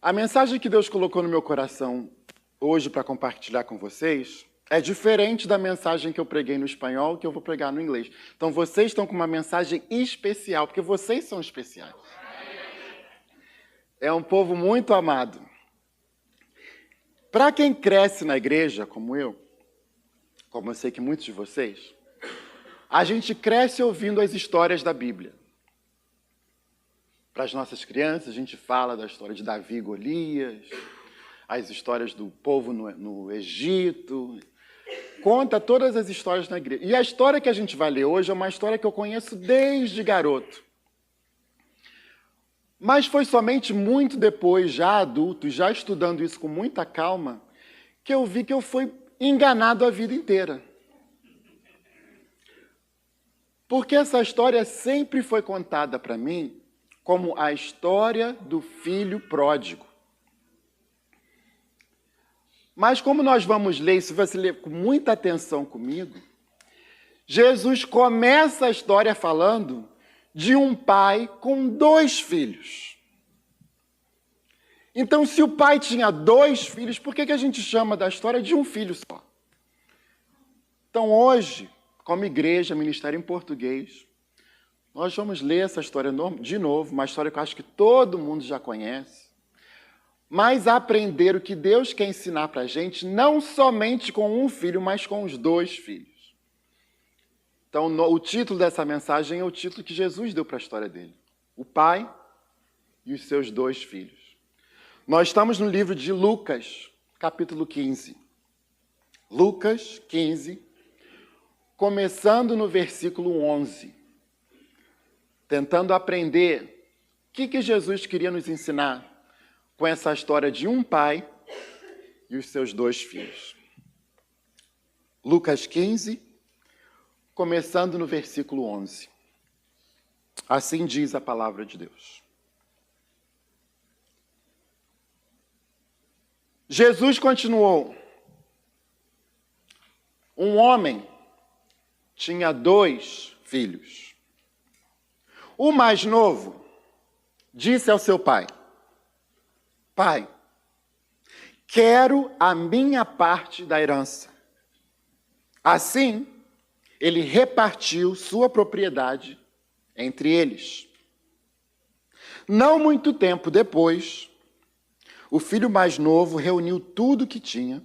A mensagem que Deus colocou no meu coração hoje para compartilhar com vocês é diferente da mensagem que eu preguei no espanhol, que eu vou pregar no inglês. Então vocês estão com uma mensagem especial, porque vocês são especiais. É um povo muito amado. Para quem cresce na igreja, como eu sei que muitos de vocês, a gente cresce ouvindo as histórias da Bíblia. Para as nossas crianças, a gente fala da história de Davi e Golias, as histórias do povo no Egito, conta todas as histórias na igreja. E a história que a gente vai ler hoje é uma história que eu conheço desde garoto. Mas foi somente muito depois, já adulto, já estudando isso com muita calma, que eu vi que eu fui enganado a vida inteira. Porque essa história sempre foi contada para mim como a história do filho pródigo. Mas como nós vamos ler, se você ler com muita atenção comigo, Jesus começa a história falando de um pai com 2 filhos. Então, se o pai tinha 2 filhos, por que a gente chama da história de um filho só? Então, hoje, como igreja, Ministério em Português, nós vamos ler essa história de novo, uma história que eu acho que todo mundo já conhece, mas aprender o que Deus quer ensinar para a gente, não somente com um filho, mas com os 2 filhos. Então, o título dessa mensagem é o título que Jesus deu para a história dele. O pai e os seus 2 filhos. Nós estamos no livro de Lucas, capítulo 15. Lucas 15, começando no versículo 11. Tentando aprender o que Jesus queria nos ensinar com essa história de um pai e os seus 2 filhos. Lucas 15, começando no versículo 11. Assim diz a palavra de Deus. Jesus continuou. Um homem tinha 2 filhos. O mais novo disse ao seu pai: Pai, quero a minha parte da herança. Assim, ele repartiu sua propriedade entre eles. Não muito tempo depois, o filho mais novo reuniu tudo o que tinha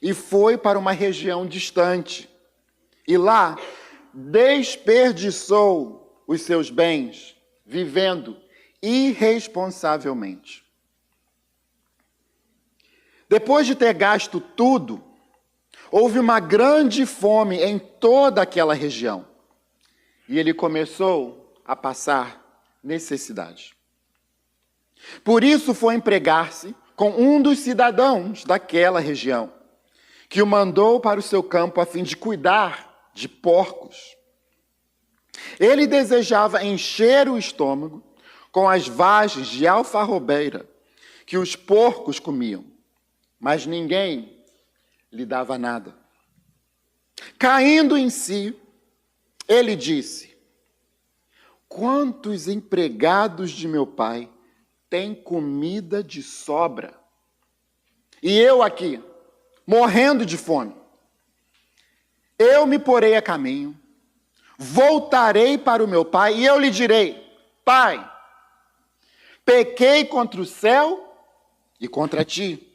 e foi para uma região distante. E lá desperdiçou os seus bens, vivendo irresponsavelmente. Depois de ter gasto tudo, houve uma grande fome em toda aquela região. E ele começou a passar necessidade. Por isso foi empregar-se com um dos cidadãos daquela região, que o mandou para o seu campo a fim de cuidar de porcos. Ele desejava encher o estômago com as vagens de alfarrobeira que os porcos comiam, mas ninguém lhe dava nada. Caindo em si, ele disse: Quantos empregados de meu pai têm comida de sobra? E eu aqui, morrendo de fome. Eu me porei a caminho, voltarei para o meu pai e eu lhe direi: Pai, pequei contra o céu e contra ti.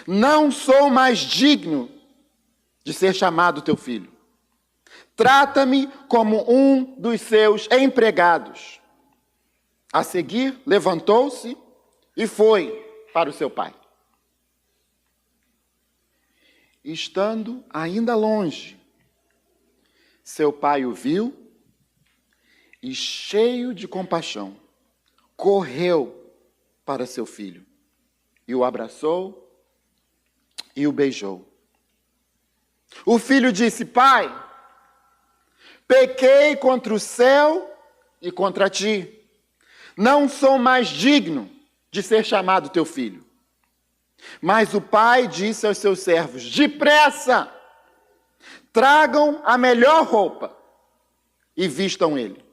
Não sou mais digno de ser chamado teu filho. Trata-me como um dos seus empregados. A seguir, levantou-se e foi para o seu pai. Estando ainda longe, seu pai o viu e, cheio de compaixão, correu para seu filho e o abraçou e o beijou. O filho disse: Pai, pequei contra o céu e contra ti. Não sou mais digno de ser chamado teu filho. Mas o pai disse aos seus servos: Depressa! Tragam a melhor roupa e vistam ele.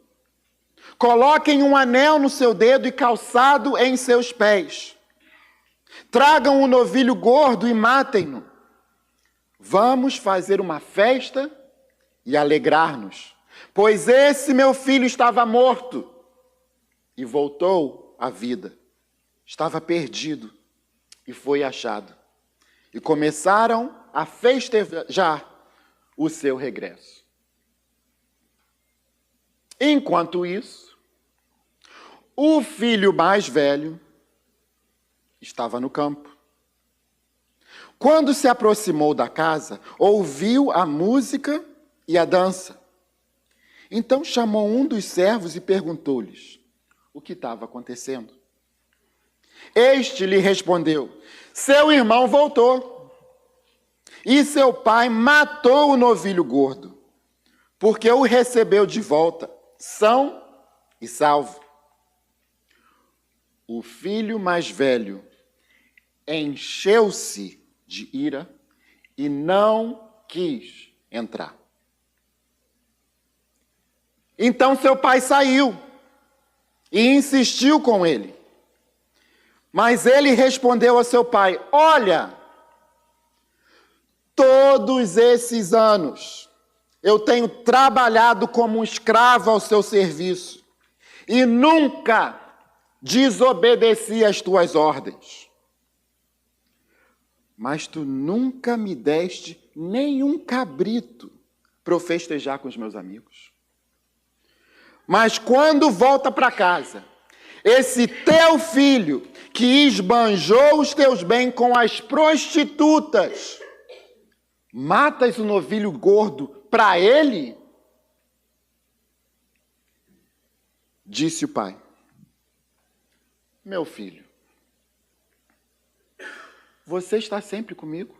Coloquem um anel no seu dedo e calçado em seus pés. Tragam um novilho gordo e matem-no. Vamos fazer uma festa e alegrar-nos, pois esse meu filho estava morto e voltou à vida. Estava perdido e foi achado. E começaram a festejar o seu regresso. Enquanto isso, o filho mais velho estava no campo. Quando se aproximou da casa, ouviu a música e a dança. Então chamou um dos servos e perguntou-lhes o que estava acontecendo. Este lhe respondeu: seu irmão voltou, e seu pai matou o novilho gordo, porque o recebeu de volta, são e salvo. O filho mais velho encheu-se de ira e não quis entrar. Então seu pai saiu e insistiu com ele. Mas ele respondeu ao seu pai: olha, todos esses anos eu tenho trabalhado como um escravo ao seu serviço e nunca desobedeci às tuas ordens. Mas tu nunca me deste nenhum cabrito para eu festejar com os meus amigos. Mas quando volta para casa, esse teu filho que esbanjou os teus bens com as prostitutas, matas o novilho gordo para ele? Disse o pai: meu filho, você está sempre comigo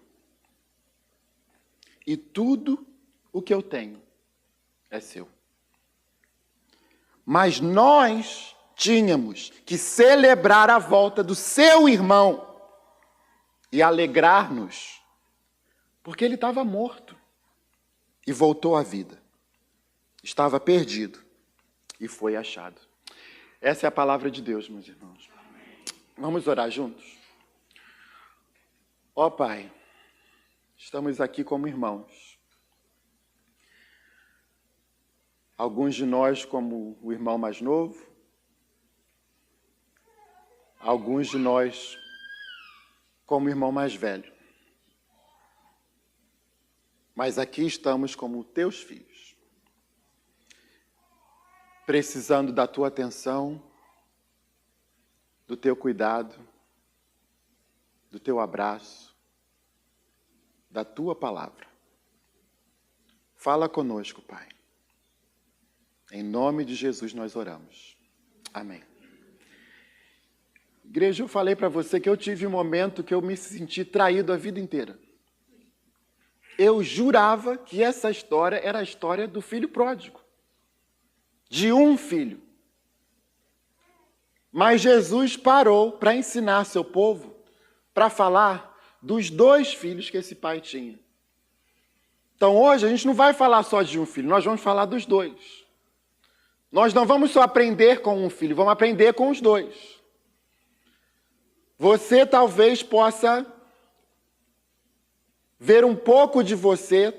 e tudo o que eu tenho é seu. Mas nós tínhamos que celebrar a volta do seu irmão e alegrar-nos, porque ele estava morto e voltou à vida. Estava perdido e foi achado. Essa é a palavra de Deus, meus irmãos. Vamos orar juntos? Ó Pai, estamos aqui como irmãos. Alguns de nós como o irmão mais novo, alguns de nós como o irmão mais velho. Mas aqui estamos como teus filhos, precisando da tua atenção, do teu cuidado, do teu abraço, da tua palavra. Fala conosco, Pai. Em nome de Jesus nós oramos. Amém. Igreja, eu falei para você que eu tive um momento que eu me senti traído a vida inteira. Eu jurava que essa história era a história do filho pródigo. De um filho. Mas Jesus parou para ensinar seu povo, para falar dos dois filhos que esse pai tinha. Então hoje a gente não vai falar só de um filho, nós vamos falar dos dois. Nós não vamos só aprender com um filho, vamos aprender com os dois. Você talvez possa ver um pouco de você,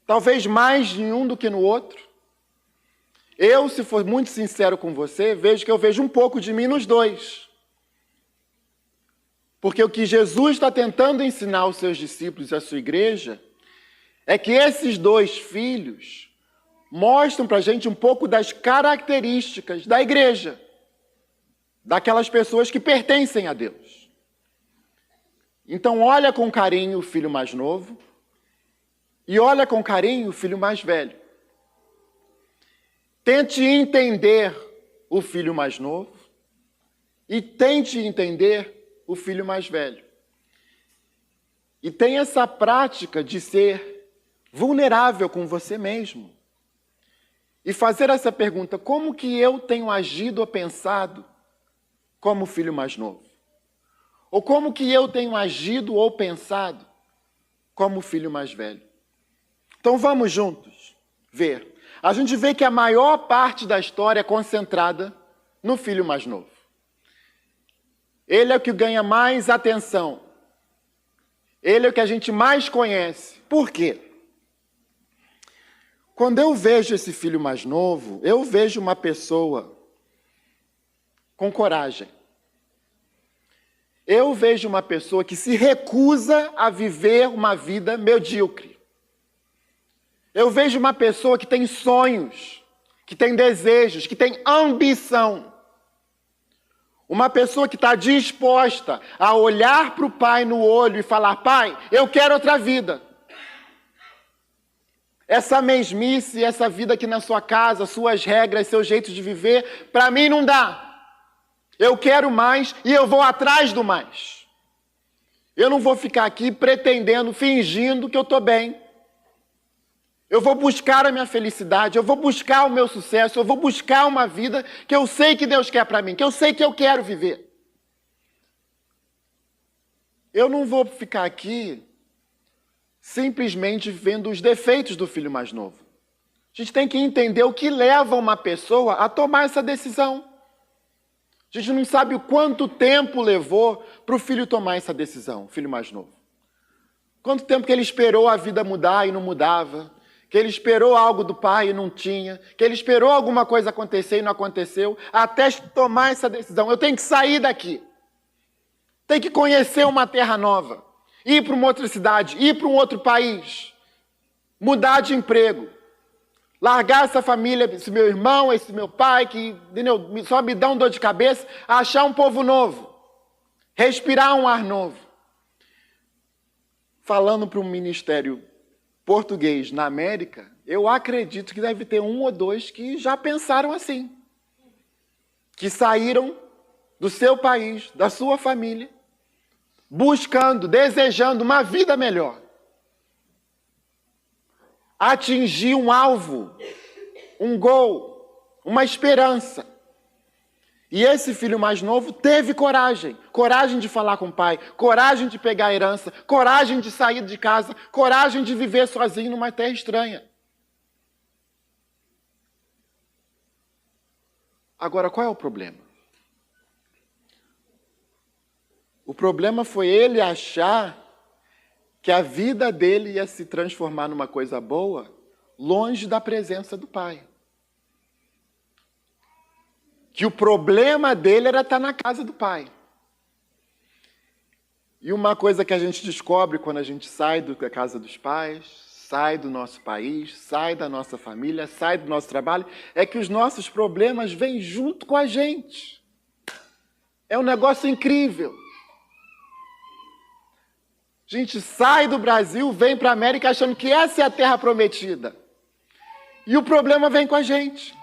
talvez mais em um do que no outro. Eu, se for muito sincero com você, vejo que eu vejo um pouco de mim nos dois. Porque o que Jesus está tentando ensinar aos seus discípulos e à sua igreja é que esses dois filhos mostram para a gente um pouco das características da igreja, daquelas pessoas que pertencem a Deus. Então olha com carinho o filho mais novo e olha com carinho o filho mais velho. Tente entender o filho mais novo e tente entender o filho mais velho. E tenha essa prática de ser vulnerável com você mesmo. E fazer essa pergunta: como que eu tenho agido ou pensado como filho mais novo? Ou como que eu tenho agido ou pensado como filho mais velho? Então vamos juntos ver. A gente vê que a maior parte da história é concentrada no filho mais novo. Ele é o que ganha mais atenção. Ele é o que a gente mais conhece. Por quê? Quando eu vejo esse filho mais novo, eu vejo uma pessoa com coragem. Eu vejo uma pessoa que se recusa a viver uma vida medíocre. Eu vejo uma pessoa que tem sonhos, que tem desejos, que tem ambição. Uma pessoa que está disposta a olhar para o pai no olho e falar: pai, eu quero outra vida. Essa mesmice, essa vida aqui na sua casa, suas regras, seu jeito de viver, para mim não dá. Eu quero mais e eu vou atrás do mais. Eu não vou ficar aqui pretendendo, fingindo que eu estou bem. Eu vou buscar a minha felicidade, eu vou buscar o meu sucesso, eu vou buscar uma vida que eu sei que Deus quer para mim, que eu sei que eu quero viver. Eu não vou ficar aqui simplesmente vendo os defeitos do filho mais novo. A gente tem que entender o que leva uma pessoa a tomar essa decisão. A gente não sabe o quanto tempo levou para o filho tomar essa decisão, o filho mais novo. Quanto tempo que ele esperou a vida mudar e não mudava, que ele esperou algo do pai e não tinha, que ele esperou alguma coisa acontecer e não aconteceu, até tomar essa decisão. Eu tenho que sair daqui. Tenho que conhecer uma terra nova, ir para uma outra cidade, ir para um outro país, mudar de emprego, largar essa família, esse meu irmão, esse meu pai, que entendeu, só me dão dor de cabeça, achar um povo novo, respirar um ar novo. Falando para um ministério português na América, eu acredito que deve ter um ou dois que já pensaram assim. Que saíram do seu país, da sua família, buscando, desejando uma vida melhor. Atingir um alvo, um gol, uma esperança. E esse filho mais novo teve coragem. Coragem de falar com o pai, coragem de pegar a herança, coragem de sair de casa, coragem de viver sozinho numa terra estranha. Agora, qual é o problema? O problema foi ele achar que a vida dele ia se transformar numa coisa boa, longe da presença do pai. Que o problema dele era estar na casa do pai. E uma coisa que a gente descobre quando a gente sai da casa dos pais, sai do nosso país, sai da nossa família, sai do nosso trabalho, é que os nossos problemas vêm junto com a gente. É um negócio incrível. A gente sai do Brasil, vem para a América achando que essa é a terra prometida. E o problema vem com a gente.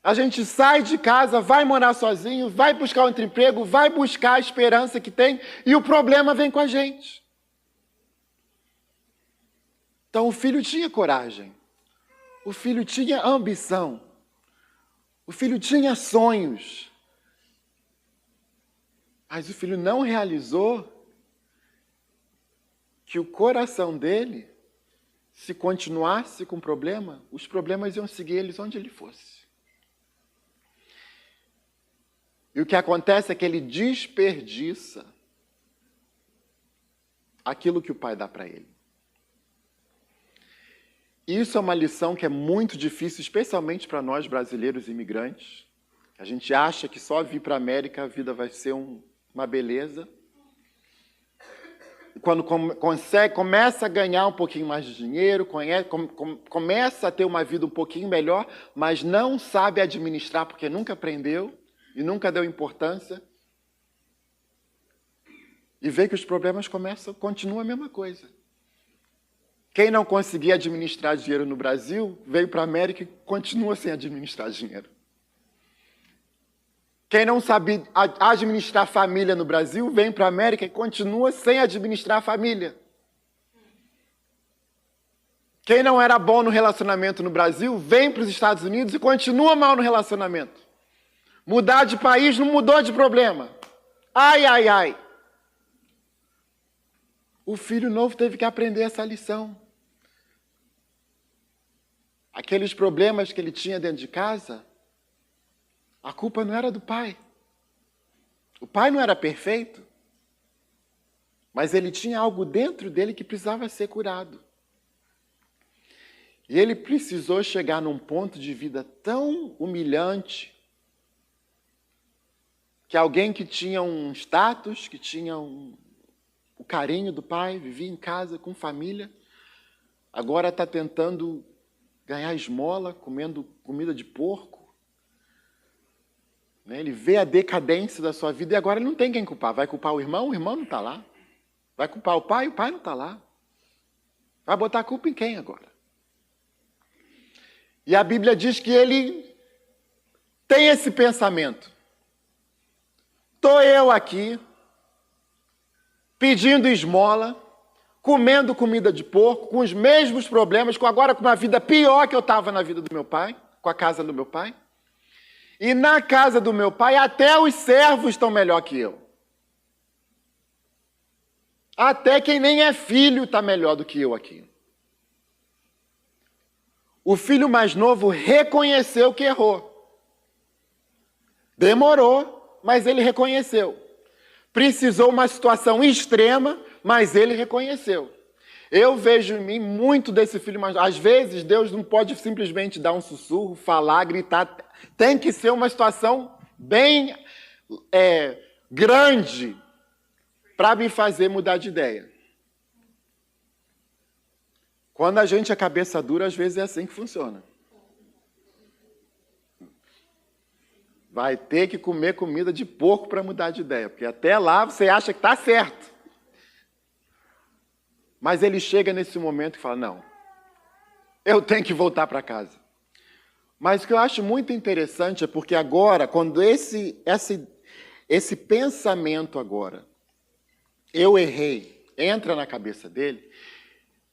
A gente sai de casa, vai morar sozinho, vai buscar outro emprego, vai buscar a esperança que tem, e o problema vem com a gente. Então o filho tinha coragem, o filho tinha ambição, o filho tinha sonhos, mas o filho não realizou que o coração dele, se continuasse com problema, os problemas iam seguir eles onde ele fosse. E o que acontece é que ele desperdiça aquilo que o pai dá para ele. E isso é uma lição que é muito difícil, especialmente para nós brasileiros imigrantes. A gente acha que só vir para a América a vida vai ser uma beleza. E quando começa a ganhar um pouquinho mais de dinheiro, começa a ter uma vida um pouquinho melhor, mas não sabe administrar porque nunca aprendeu e nunca deu importância, e vê que os problemas continuam a mesma coisa. Quem não conseguia administrar dinheiro no Brasil, veio para a América e continua sem administrar dinheiro. Quem não sabe administrar família no Brasil, vem para a América e continua sem administrar a família. Quem não era bom no relacionamento no Brasil, vem para os Estados Unidos e continua mal no relacionamento. Mudar de país não mudou de problema. Ai, ai, ai. O filho novo teve que aprender essa lição. Aqueles problemas que ele tinha dentro de casa, a culpa não era do pai. O pai não era perfeito, mas ele tinha algo dentro dele que precisava ser curado. E ele precisou chegar num ponto de vida tão humilhante que alguém que tinha um status, que tinha o carinho do pai, vivia em casa com família, agora está tentando ganhar esmola, comendo comida de porco. Ele vê a decadência da sua vida e agora ele não tem quem culpar. Vai culpar o irmão não está lá. Vai culpar o pai não está lá. Vai botar a culpa em quem agora? E a Bíblia diz que ele tem esse pensamento. Estou eu aqui, pedindo esmola, comendo comida de porco, com os mesmos problemas, agora com uma vida pior que eu estava na vida do meu pai, com a casa do meu pai. E na casa do meu pai, até os servos estão melhor que eu. Até quem nem é filho está melhor do que eu aqui. O filho mais novo reconheceu que errou. Demorou, mas ele reconheceu. Precisou uma situação extrema, mas ele reconheceu. Eu vejo em mim muito desse filho mais novo. Às vezes, Deus não pode simplesmente dar um sussurro, falar, gritar. Tem que ser uma situação bem grande para me fazer mudar de ideia. Quando a gente é cabeça dura, às vezes é assim que funciona. Vai ter que comer comida de porco para mudar de ideia, porque até lá você acha que está certo. Mas ele chega nesse momento e fala, não, eu tenho que voltar para casa. Mas o que eu acho muito interessante é porque agora, quando esse pensamento agora, eu errei, entra na cabeça dele,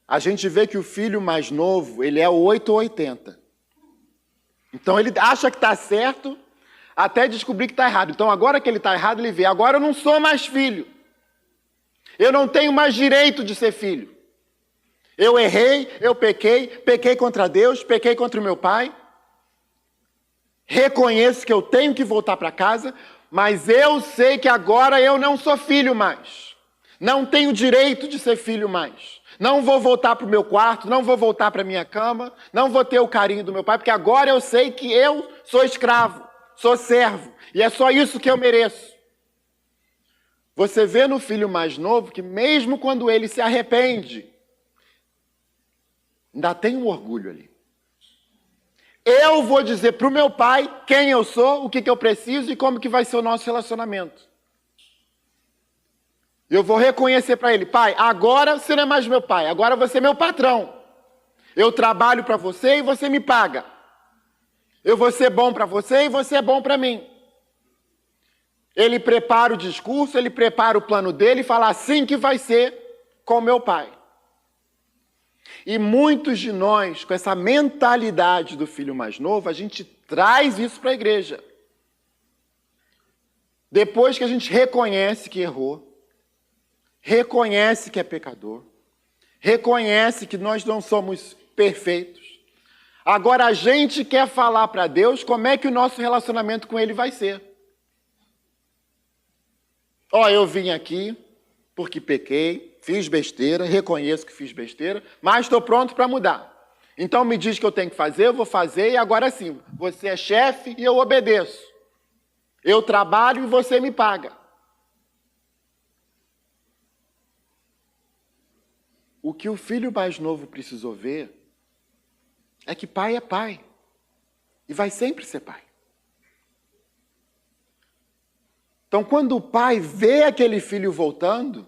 a gente vê que o filho mais novo, ele é 8 ou 80. Então ele acha que está certo, até descobrir que está errado. Então agora que ele está errado, ele vê, agora eu não sou mais filho. Eu não tenho mais direito de ser filho. Eu errei, eu pequei contra Deus, pequei contra o meu pai. Reconheço que eu tenho que voltar para casa, mas eu sei que agora eu não sou filho mais. Não tenho direito de ser filho mais. Não vou voltar para o meu quarto, não vou voltar para a minha cama, não vou ter o carinho do meu pai, porque agora eu sei que eu sou escravo, sou servo, e é só isso que eu mereço. Você vê no filho mais novo que mesmo quando ele se arrepende, ainda tem um orgulho ali. Eu vou dizer para o meu pai quem eu sou, o que eu preciso e como que vai ser o nosso relacionamento. Eu vou reconhecer para ele, pai, agora você não é mais meu pai, agora você é meu patrão. Eu trabalho para você e você me paga. Eu vou ser bom para você e você é bom para mim. Ele prepara o discurso, ele prepara o plano dele e fala assim que vai ser com meu pai. E muitos de nós, com essa mentalidade do filho mais novo, a gente traz isso para a igreja. Depois que a gente reconhece que errou, reconhece que é pecador, reconhece que nós não somos perfeitos, agora a gente quer falar para Deus como é que o nosso relacionamento com Ele vai ser. Eu vim aqui porque pequei, fiz besteira, reconheço que fiz besteira, mas estou pronto para mudar. Então me diz o que eu tenho que fazer, eu vou fazer, e agora sim, você é chefe e eu obedeço. Eu trabalho e você me paga. O que o filho mais novo precisou ver é que pai é pai. E vai sempre ser pai. Então, quando o pai vê aquele filho voltando,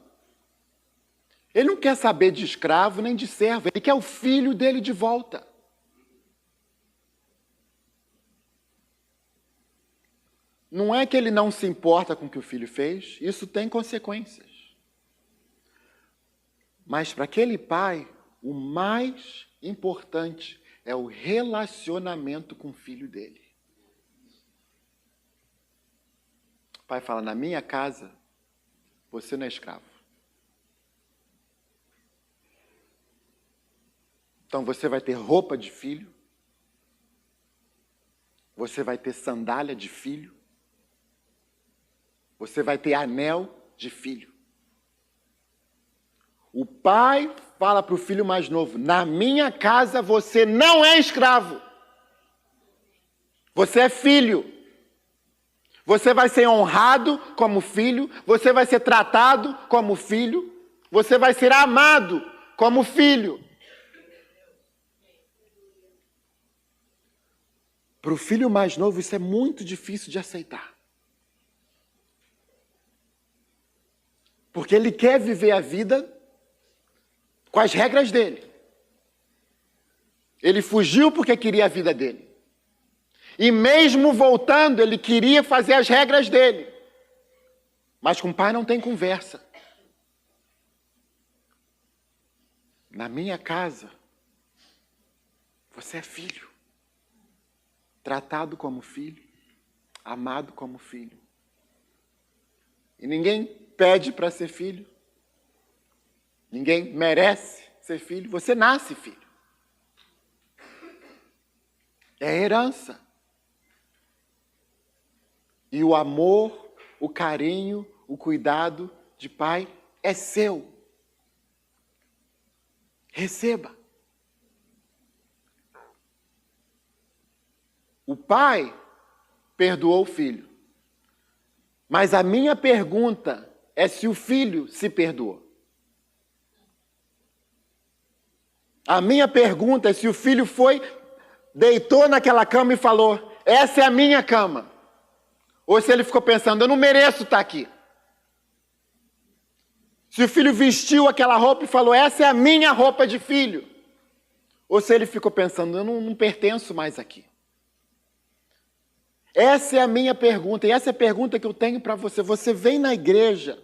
ele não quer saber de escravo nem de servo, ele quer o filho dele de volta. Não é que ele não se importa com o que o filho fez, isso tem consequências. Mas para aquele pai, o mais importante é o relacionamento com o filho dele. O pai fala, na minha casa, você não é escravo. Então você vai ter roupa de filho, você vai ter sandália de filho, você vai ter anel de filho. O pai fala para o filho mais novo: na minha casa você não é escravo. Você é filho. Você vai ser honrado como filho. Você vai ser tratado como filho. Você vai ser amado como filho. Para o filho mais novo, isso é muito difícil de aceitar. Porque ele quer viver a vida com as regras dele. Ele fugiu porque queria a vida dele. E mesmo voltando, ele queria fazer as regras dele. Mas com o pai não tem conversa. Na minha casa, você é filho. Tratado como filho. Amado como filho. E ninguém pede para ser filho. Ninguém merece ser filho. Você nasce filho. É herança. E o amor, o carinho, o cuidado de pai é seu. Receba. O pai perdoou o filho. Mas a minha pergunta é se o filho se perdoou. A minha pergunta é se o filho foi, deitou naquela cama e falou: essa é a minha cama. Ou se ele ficou pensando: eu não mereço estar aqui. Se o filho vestiu aquela roupa e falou: essa é a minha roupa de filho. Ou se ele ficou pensando: eu não pertenço mais aqui. Essa é a minha pergunta, e essa é a pergunta que eu tenho para você. Você vem na igreja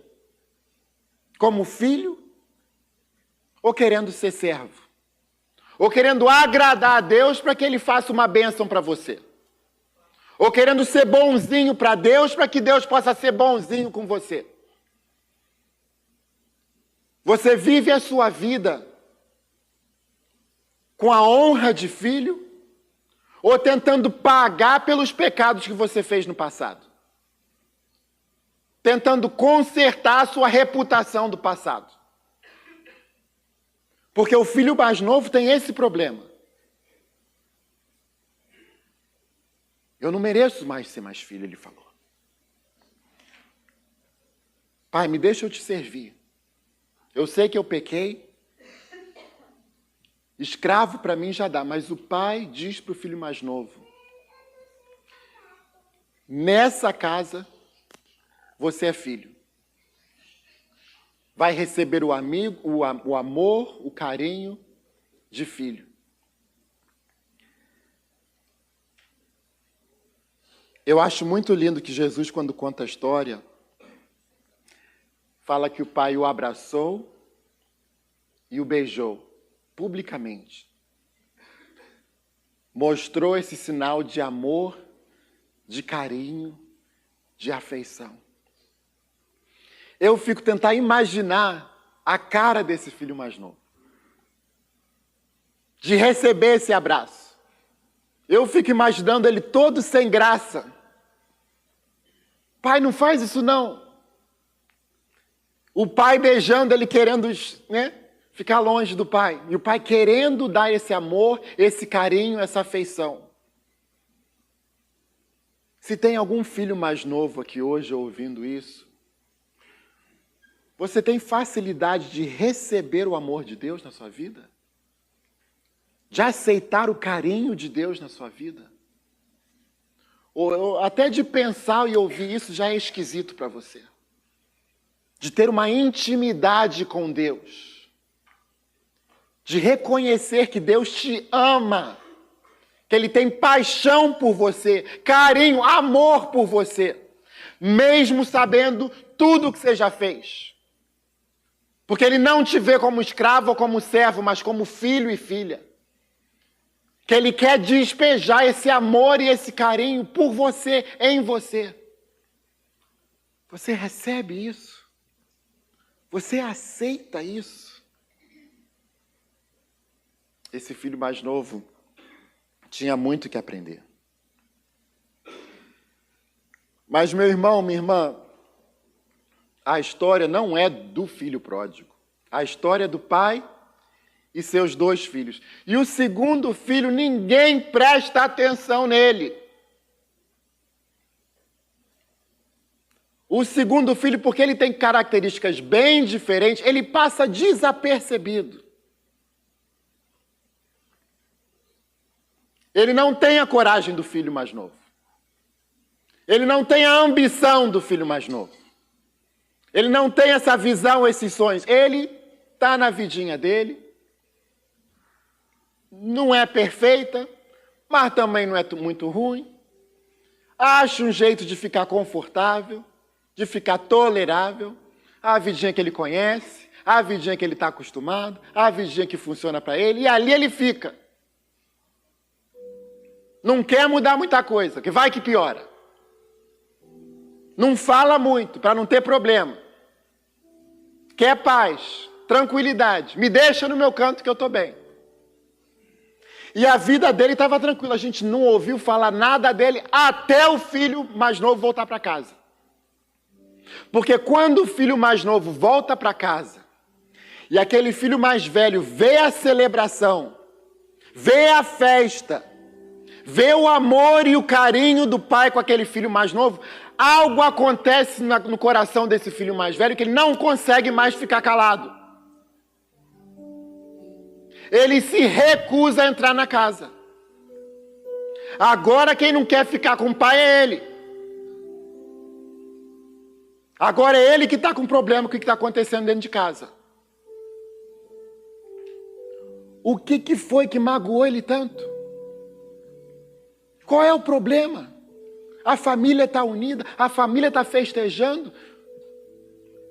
como filho ou querendo ser servo? Ou querendo agradar a Deus para que Ele faça uma bênção para você? Ou querendo ser bonzinho para Deus para que Deus possa ser bonzinho com você? Você vive a sua vida com a honra de filho ou tentando pagar pelos pecados que você fez no passado? Tentando consertar a sua reputação do passado. Porque o filho mais novo tem esse problema. Eu não mereço mais ser mais filho, ele falou. Pai, me deixa eu te servir. Eu sei que eu pequei. Escravo para mim já dá, mas o pai diz para o filho mais novo: nessa casa, você é filho. Vai receber o amor, o carinho de filho. Eu acho muito lindo que Jesus, quando conta a história, fala que o pai o abraçou e o beijou publicamente. Mostrou esse sinal de amor, de carinho, de afeição. Eu fico tentando imaginar a cara desse filho mais novo. De receber esse abraço. Eu fico imaginando ele todo sem graça. Pai, não faz isso não. O pai beijando ele, querendo, ficar longe do pai. E o pai querendo dar esse amor, esse carinho, essa afeição. Se tem algum filho mais novo aqui hoje ouvindo isso, você tem facilidade de receber o amor de Deus na sua vida? De aceitar o carinho de Deus na sua vida? Ou até de pensar e ouvir isso já é esquisito para você? De ter uma intimidade com Deus? De reconhecer que Deus te ama? Que Ele tem paixão por você, carinho, amor por você, mesmo sabendo tudo o que você já fez. Porque Ele não te vê como escravo ou como servo, mas como filho e filha. Que Ele quer despejar esse amor e esse carinho por você, em você. Você recebe isso? Você aceita isso? Esse filho mais novo tinha muito que aprender. Mas, meu irmão, minha irmã, a história não é do filho pródigo. A história é do pai e seus 2 filhos. E o segundo filho, ninguém presta atenção nele. O segundo filho, porque ele tem características bem diferentes, ele passa desapercebido. Ele não tem a coragem do filho mais novo. Ele não tem a ambição do filho mais novo. Ele não tem essa visão, esses sonhos. Ele está na vidinha dele. Não é perfeita, mas também não é muito ruim. Acha um jeito de ficar confortável, de ficar tolerável. A vidinha que ele conhece, a vidinha que ele está acostumado, a vidinha que funciona para ele. E ali ele fica. Não quer mudar muita coisa, que vai que piora. Não fala muito, para não ter problema. Quer paz, tranquilidade. Me deixa no meu canto que eu estou bem. E a vida dele estava tranquila. A gente não ouviu falar nada dele até o filho mais novo voltar para casa. Porque quando o filho mais novo volta para casa, e aquele filho mais velho vê a celebração, vê a festa, vê o amor e o carinho do pai com aquele filho mais novo, algo acontece no coração desse filho mais velho que ele não consegue mais ficar calado. Ele se recusa a entrar na casa. Agora quem não quer ficar com o pai é ele. Agora é ele que está com problema com o que está acontecendo dentro de casa. O que foi que magoou ele tanto? Qual é o problema? A família está unida, a família está festejando.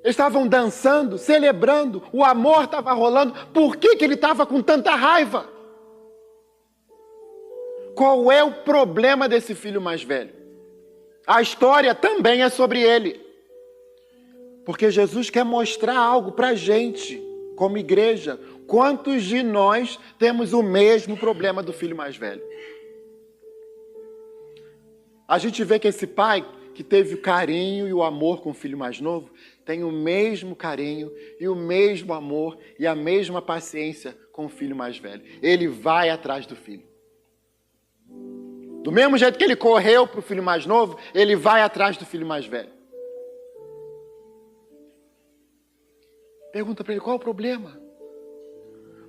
Eles estavam dançando, celebrando, o amor estava rolando. Por que ele estava com tanta raiva? Qual é o problema desse filho mais velho? A história também é sobre ele. Porque Jesus quer mostrar algo para a gente, como igreja. Quantos de nós temos o mesmo problema do filho mais velho? A gente vê que esse pai que teve o carinho e o amor com o filho mais novo, tem o mesmo carinho e o mesmo amor e a mesma paciência com o filho mais velho. Ele vai atrás do filho. Do mesmo jeito que ele correu para o filho mais novo, ele vai atrás do filho mais velho. Pergunta para ele, qual é o problema?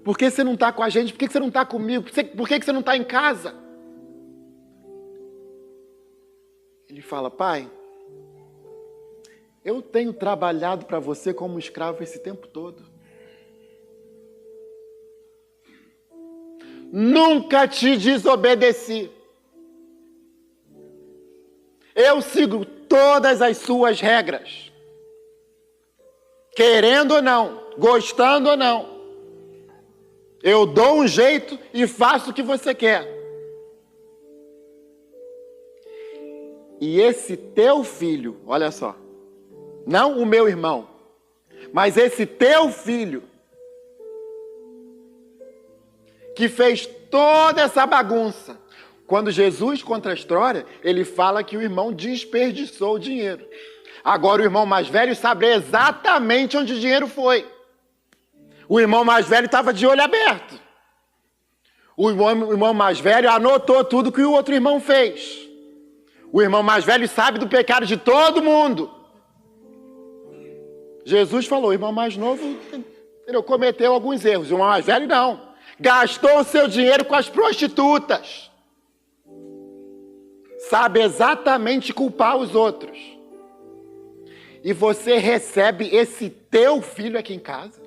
Por que você não está com a gente? Por que você não está comigo? Por que você não está em casa? Ele fala, pai, eu tenho trabalhado para você como escravo esse tempo todo. Nunca te desobedeci. Eu sigo todas as suas regras. Querendo ou não, gostando ou não. Eu dou um jeito e faço o que você quer. E esse teu filho, olha só, não o meu irmão, mas esse teu filho, que fez toda essa bagunça. Quando Jesus conta a história, ele fala que o irmão desperdiçou o dinheiro. Agora o irmão mais velho sabe exatamente onde o dinheiro foi. O irmão mais velho estava de olho aberto. O irmão mais velho anotou tudo que o outro irmão fez. O irmão mais velho sabe do pecado de todo mundo. Jesus falou, o irmão mais novo cometeu alguns erros. O irmão mais velho não. Gastou o seu dinheiro com as prostitutas. Sabe exatamente culpar os outros. E você recebe esse teu filho aqui em casa.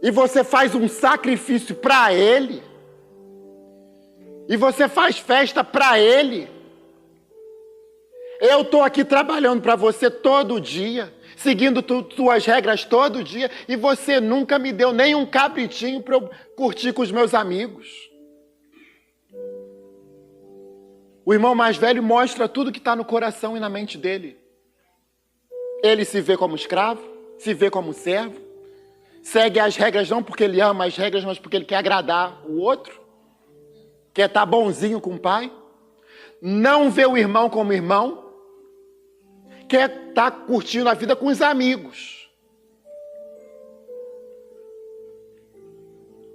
E você faz um sacrifício para ele. E você faz festa para ele. Eu estou aqui trabalhando para você todo dia, seguindo suas regras todo dia, e você nunca me deu nem um cabritinho para eu curtir com os meus amigos. O irmão mais velho mostra tudo que está no coração e na mente dele. Ele se vê como escravo, se vê como servo, segue as regras não porque ele ama as regras, mas porque ele quer agradar o outro, quer estar bonzinho com o pai, não vê o irmão como irmão, quer estar curtindo a vida com os amigos.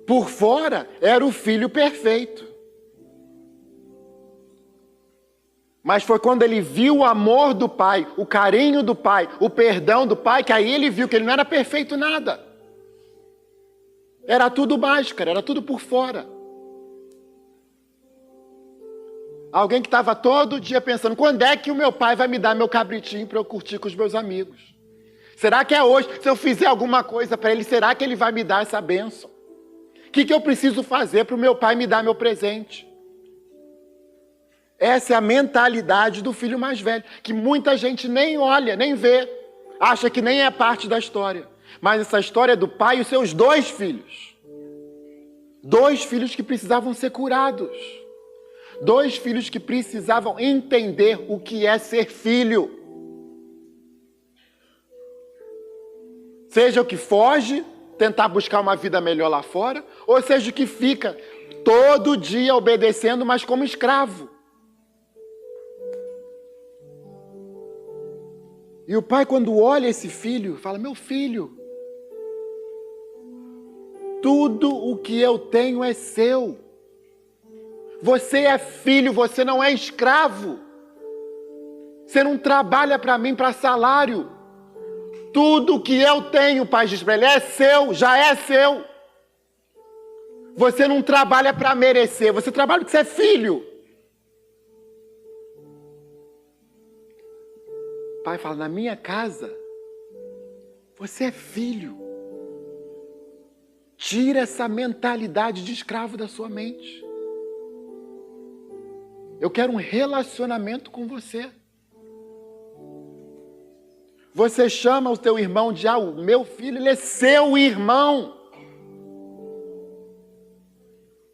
Por fora, era o filho perfeito. Mas foi quando ele viu o amor do pai, o carinho do pai, o perdão do pai, que aí ele viu que ele não era perfeito nada. Era tudo máscara, era tudo por fora. Alguém que estava todo dia pensando, quando é que o meu pai vai me dar meu cabritinho para eu curtir com os meus amigos? Será que é hoje? Se eu fizer alguma coisa para ele, será que ele vai me dar essa bênção? O que eu preciso fazer para o meu pai me dar meu presente? Essa é a mentalidade do filho mais velho, que muita gente nem olha, nem vê, acha que nem é parte da história. Mas essa história é do pai e os seus 2 filhos. 2 filhos que precisavam ser curados. 2 filhos que precisavam entender o que é ser filho. Seja o que foge, tentar buscar uma vida melhor lá fora, ou seja o que fica todo dia obedecendo, mas como escravo. E o pai, quando olha esse filho, fala, meu filho, tudo o que eu tenho é seu. Você é filho, você não é escravo. Você não trabalha para mim, para salário. Tudo o que eu tenho, o pai diz para ele, é seu, já é seu. Você não trabalha para merecer, você trabalha porque você é filho. O pai fala, na minha casa, você é filho. Tira essa mentalidade de escravo da sua mente. Eu quero um relacionamento com você. Você chama o teu irmão de, o meu filho, ele é seu irmão.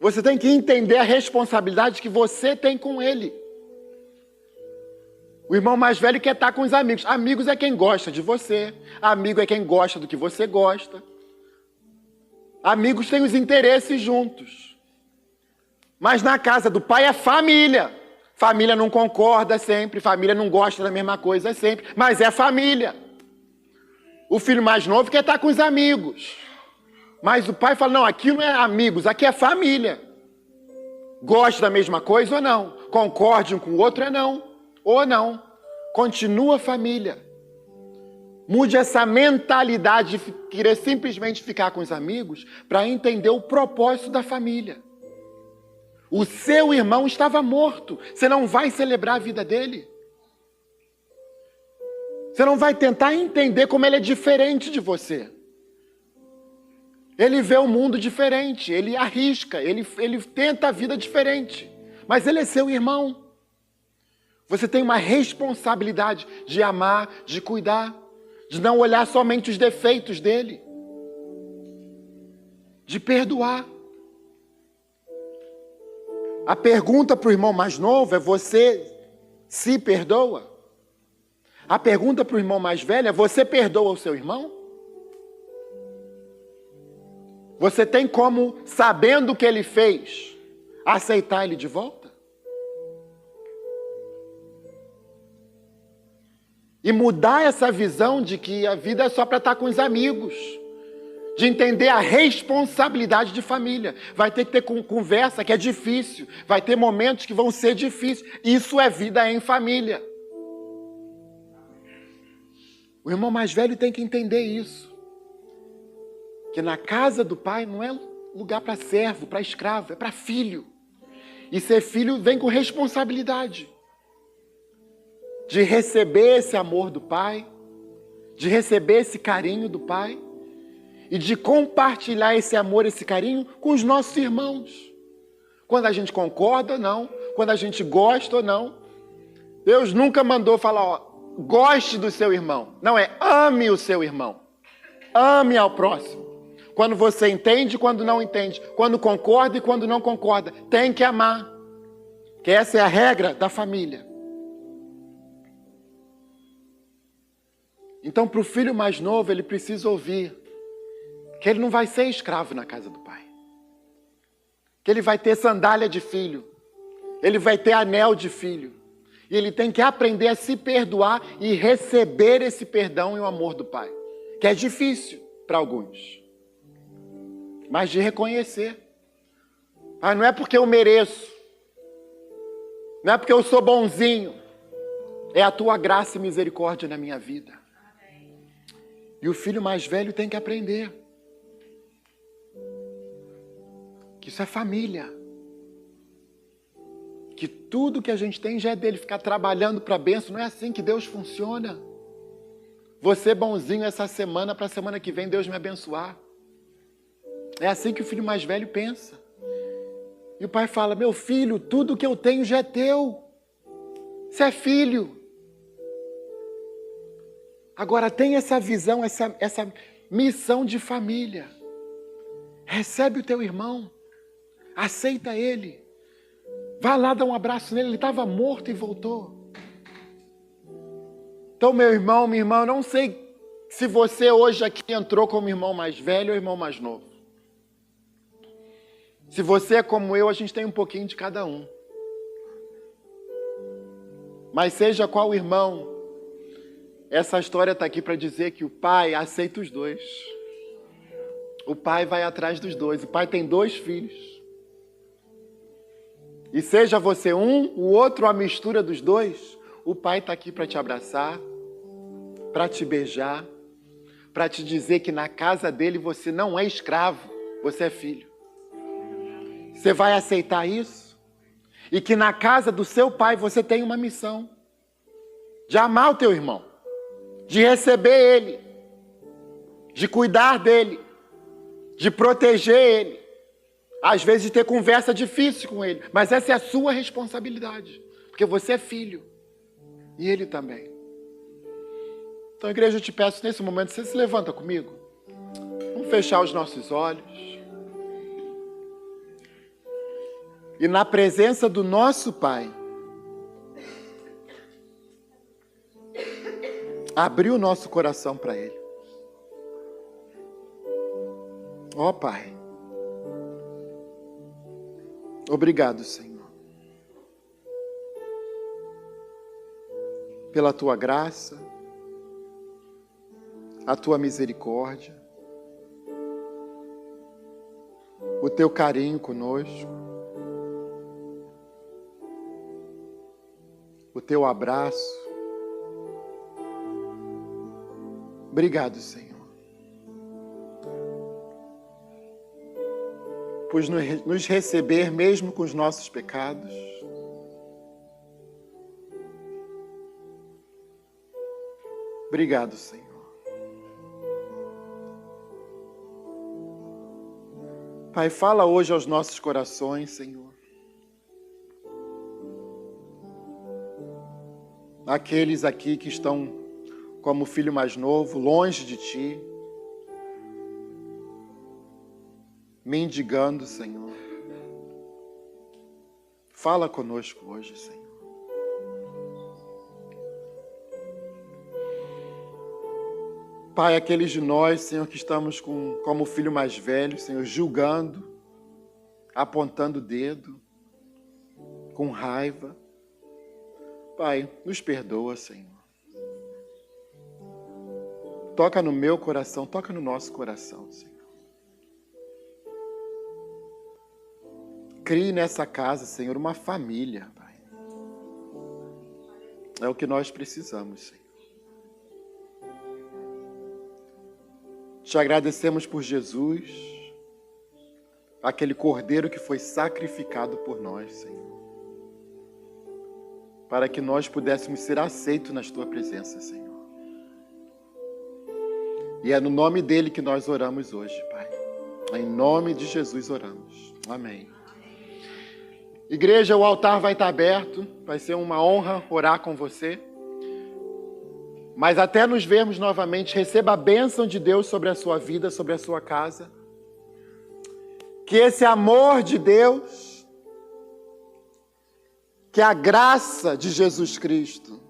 Você tem que entender a responsabilidade que você tem com ele. O irmão mais velho quer estar com os amigos. Amigos é quem gosta de você. Amigo é quem gosta do que você gosta. Amigos têm os interesses juntos. Mas na casa do pai é família. Família não concorda sempre, família não gosta da mesma coisa sempre, mas é família. O filho mais novo quer estar com os amigos. Mas o pai fala, não, aqui não é amigos, aqui é família. Gosta da mesma coisa ou não? Concorde um com o outro ou não. Continua família. Mude essa mentalidade de querer simplesmente ficar com os amigos para entender o propósito da família. O seu irmão estava morto. Você não vai celebrar a vida dele? Você não vai tentar entender como ele é diferente de você? Ele vê o mundo diferente, ele arrisca, ele tenta a vida diferente. Mas ele é seu irmão. Você tem uma responsabilidade de amar, de cuidar, de não olhar somente os defeitos dele, de perdoar. A pergunta para o irmão mais novo é, você se perdoa? A pergunta para o irmão mais velho é, você perdoa o seu irmão? Você tem como, sabendo o que ele fez, aceitar ele de volta? E mudar essa visão de que a vida é só para estar com os amigos. De entender a responsabilidade de família. Vai ter que ter conversa que é difícil. Vai ter momentos que vão ser difíceis. Isso é vida em família. O irmão mais velho tem que entender isso. Que na casa do pai não é lugar para servo, para escravo, é para filho. E ser filho vem com responsabilidade. De receber esse amor do pai, de receber esse carinho do pai, e de compartilhar esse amor, esse carinho com os nossos irmãos. Quando a gente concorda ou não, quando a gente gosta ou não. Deus nunca mandou falar, goste do seu irmão. Não, é ame o seu irmão. Ame ao próximo. Quando você entende e quando não entende. Quando concorda e quando não concorda. Tem que amar. Que essa é a regra da família. Então, para o filho mais novo, ele precisa ouvir que ele não vai ser escravo na casa do pai. Que ele vai ter sandália de filho. Ele vai ter anel de filho. E ele tem que aprender a se perdoar e receber esse perdão e o amor do Pai. Que é difícil para alguns. Mas de reconhecer. Ah, não é porque eu mereço. Não é porque eu sou bonzinho. É a tua graça e misericórdia na minha vida. E o filho mais velho tem que aprender. Que isso é família. Que tudo que a gente tem já é dele. Ficar trabalhando para a bênção. Não é assim que Deus funciona. Vou ser bonzinho essa semana, para a semana que vem Deus me abençoar. É assim que o filho mais velho pensa. E o pai fala, meu filho, tudo que eu tenho já é teu. Você é filho. Agora tem essa visão, essa missão de família. Recebe o teu irmão. Aceita ele. Vai lá dar um abraço nele. Ele estava morto e voltou. Então, meu irmão, minha irmã, eu não sei se você hoje aqui entrou como irmão mais velho ou irmão mais novo. Se você é como eu, a gente tem um pouquinho de cada um. Mas seja qual irmão, essa história está aqui para dizer que o pai aceita os dois. O pai vai atrás dos dois. O pai tem 2 filhos. E seja você um, o outro, a mistura dos dois, o pai está aqui para te abraçar, para te beijar, para te dizer que na casa dele você não é escravo, você é filho. Você vai aceitar isso? E que na casa do seu pai você tem uma missão de amar o teu irmão, de receber ele, de cuidar dele, de proteger ele, às vezes de ter conversa difícil com ele, mas essa é a sua responsabilidade, porque você é filho e ele também. Então, igreja, eu te peço nesse momento, você se levanta comigo. Vamos fechar os nossos olhos. E na presença do nosso Pai, abrir o nosso coração para Ele. Ó Pai, obrigado, Senhor, pela Tua graça, a Tua misericórdia, o Teu carinho conosco, o Teu abraço. Obrigado, Senhor, por nos receber mesmo com os nossos pecados. Obrigado, Senhor. Pai, fala hoje aos nossos corações, Senhor. Aqueles aqui que estão como filho mais novo, longe de Ti, mendigando, Senhor. Fala conosco hoje, Senhor. Pai, aqueles de nós, Senhor, que estamos como filho mais velho, Senhor, julgando, apontando o dedo, com raiva. Pai, nos perdoa, Senhor. Toca no meu coração, toca no nosso coração, Senhor. Crie nessa casa, Senhor, uma família, Pai. É o que nós precisamos, Senhor. Te agradecemos por Jesus, aquele cordeiro que foi sacrificado por nós, Senhor, para que nós pudéssemos ser aceitos na Tua presença, Senhor. E é no nome dele que nós oramos hoje, Pai. Em nome de Jesus oramos. Amém. Igreja, o altar vai estar aberto. Vai ser uma honra orar com você. Mas até nos vermos novamente, receba a bênção de Deus sobre a sua vida, sobre a sua casa. Que esse amor de Deus, que a graça de Jesus Cristo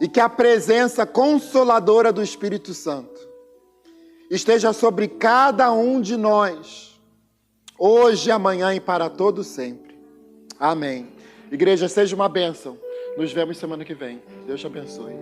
e que a presença consoladora do Espírito Santo esteja sobre cada um de nós, hoje, amanhã e para todo sempre. Amém. Igreja, seja uma bênção. Nos vemos semana que vem. Deus te abençoe.